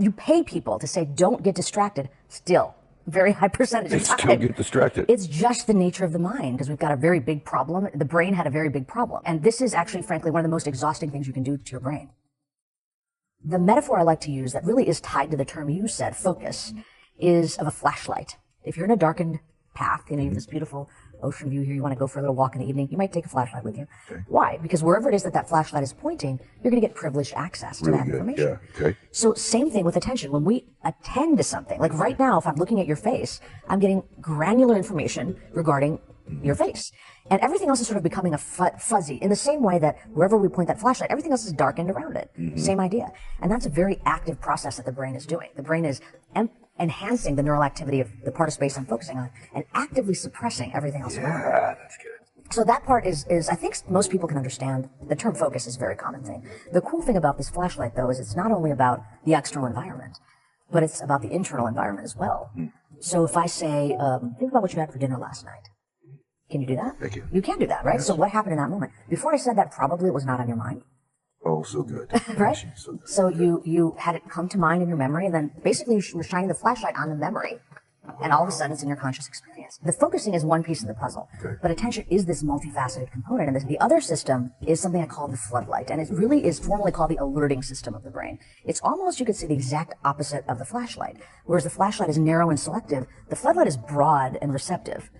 you pay people to say, don't get distracted, still. Very high percentage of time. Still get distracted. It's just the nature of the mind, because we've got a very big problem. The brain had a very big problem. And this is actually, frankly, one of the most exhausting things you can do to your brain. The metaphor I like to use that really is tied to the term you said, focus, is of a flashlight. If you're in a darkened path, you have this beautiful ocean view here, you want to go for a little walk in the evening, you might take a flashlight with you. Okay. Why? Because wherever it is that flashlight is pointing, you're going to get privileged access to that information. Yeah. Okay. So same thing with attention. When we attend to something, like right now, if I'm looking at your face, I'm getting granular information regarding your face. And everything else is sort of becoming a fuzzy, in the same way that wherever we point that flashlight, everything else is darkened around it. Same idea. And that's a very active process that the brain is doing. The brain is enhancing the neural activity of the part of space I'm focusing on and actively suppressing everything else around it. Yeah, that's good. So that part is I think most people can understand. The term focus is a very common thing. The cool thing about this flashlight, though, is it's not only about the external environment, but it's about the internal environment as well. So if I say, think about what you had for dinner last night. Can you do that? Thank you. You can do that, right? Yes. So what happened in that moment? Before I said that, probably it was not on your mind. Oh, so good. Right? So you had it come to mind in your memory, and then basically you were shining the flashlight on the memory, and all of a sudden it's in your conscious experience. The focusing is one piece of the puzzle, but attention is this multifaceted component, and the other system is something I call the floodlight, and it really is formally called the alerting system of the brain. It's almost, you could say, the exact opposite of the flashlight. Whereas the flashlight is narrow and selective, the floodlight is broad and receptive.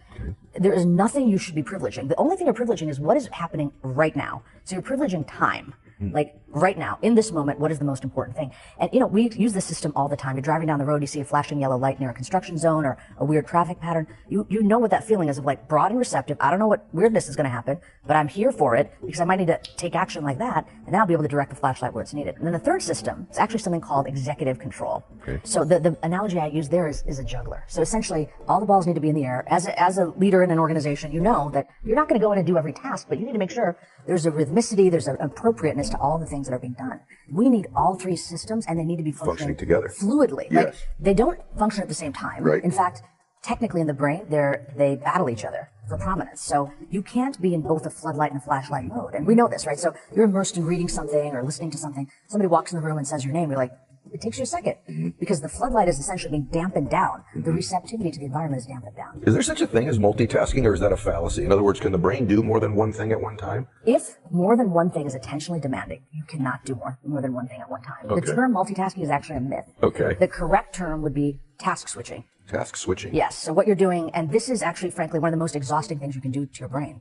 There is nothing you should be privileging. The only thing you're privileging is what is happening right now. So you're privileging time. Like right now, in this moment, what is the most important thing? And we use this system all the time. You're driving down the road, you see a flashing yellow light near a construction zone or a weird traffic pattern. You know what that feeling is of, like, broad and receptive. I don't know what weirdness is going to happen, but I'm here for it because I might need to take action like that, and then I'll be able to direct the flashlight where it's needed. And then the third system is actually something called executive control. Okay. So the analogy I use there is a juggler. So essentially, all the balls need to be in the air. As a leader in an organization, you know that you're not going to go in and do every task, but you need to make sure there's a rhythmicity, there's an appropriateness to all the things that are being done. We need all three systems, and they need to be functioning together fluidly. Yes. Like, they don't function at the same time. Right. In fact, technically in the brain, they battle each other for prominence. So you can't be in both a floodlight and a flashlight mode. And we know this, right? So you're immersed in reading something or listening to something. Somebody walks in the room and says your name. You're like, it takes you a second because the floodlight is essentially being dampened down. The receptivity to the environment is dampened down. Is there such a thing as multitasking, or is that a fallacy? In other words, can the brain do more than one thing at one time? If more than one thing is attentionally demanding, you cannot do more than one thing at one time. Okay. The term multitasking is actually a myth. Okay. The correct term would be task switching. Task switching. Yes. So what you're doing, and this is actually, frankly, one of the most exhausting things you can do to your brain,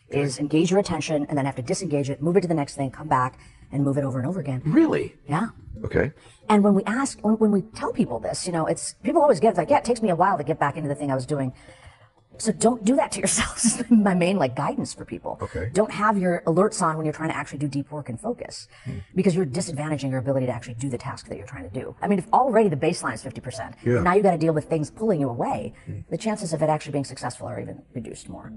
is engage your attention and then have to disengage it, move it to the next thing, come back, and move it over and over again. Really? Yeah. Okay. And when we tell people this, it's people always get like, yeah, it takes me a while to get back into the thing I was doing. So don't do that to yourselves. This is my main guidance for people. Okay. Don't have your alerts on when you're trying to actually do deep work and focus, because you're disadvantaging your ability to actually do the task that you're trying to do. I mean, if already the baseline is 50%, and now you got to deal with things pulling you away, the chances of it actually being successful are even reduced more.